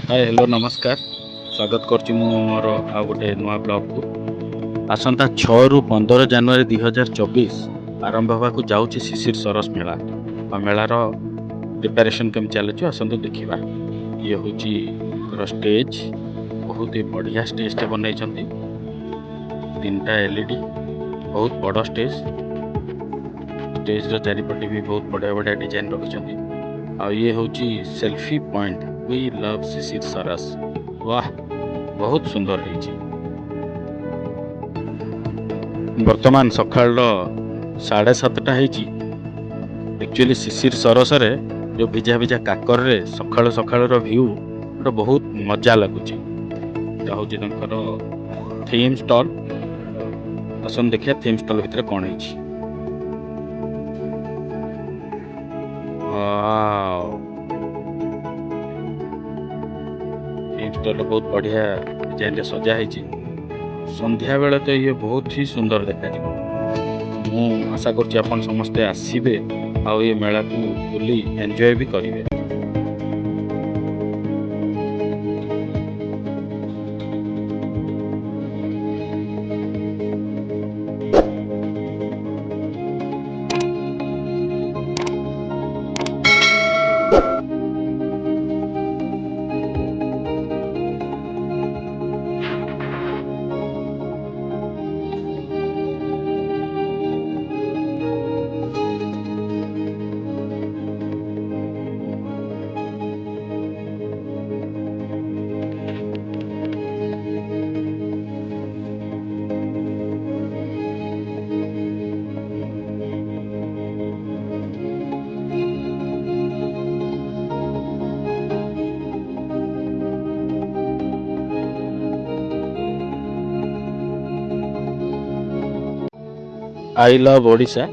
Hi hello नमस्कार स्वागत करुच्ची मोर आ गोटे नुआ ब्लॉग को आसंता 6 रु 15 जनवरी 2024 आरंभ होगा जाऊँगी शिशिर सरस मेला और मेलार प्रिपेरेशन केम चलुच आसतु देखा। ये हूँ स्टेज बहुत ही बढ़िया स्टेज टे बनई 3टा एलईडी बहुत बड़ स्टेज चारिपटे भी बहुत बढ़िया बढ़िया डिजाइन रखिंट आ ये हूँ सेल्फी पॉइंट वी लव शिशिर सरस। वाह बहुत सुंदर है। वर्तमान सकाळ 7:30 एक्चुअली शिशिर सरस रे जो भिजा भिजा काकर रे सकाळ सकाळ व्यू तो बहुत मजा लगुच। थीम स्टॉल आसन देखिए थीम स्टॉल भितर कौन है। थीम स्टॉल बहुत बढ़िया डिजाइन सजा है। संध्या बेले तो ये बहुत ही सुंदर देखा। मु आशा करछि अपन समस्ते आसीबे आ ये मेला को बुली एंजॉय भी करिवे। आई लव ओडिशा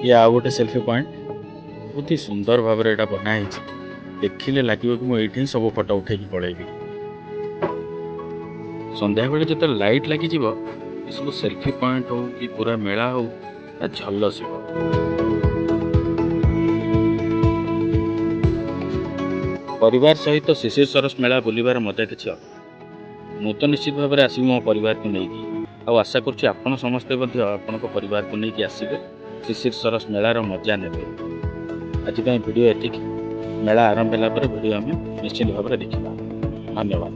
ये आ गोटे सेल्फी पॉइंट बहुत ही सुंदर भाव में यहाँ बनाई देखिले लगे कि मुझे सब फोटो उठे पलैबी। संध्या बेले जो लाइट लगी सब सेल्फी पॉइंट हो कि पूरा मेला हो झलस। परिवार सहित शिशिर सरस मेला बुलबार मजा किसी मु तो निश्चित भाव में आसबि मो परिवार को लेकिन आशा करुच्ची आपण समस्ते आपण परिवार को लेकिन आसबे शिशिर सरस मेलार मजा ने। आज वीडियो एति मेला आरंभ होला वीडियो आम निश्चित भाव में देखा। धन्यवाद।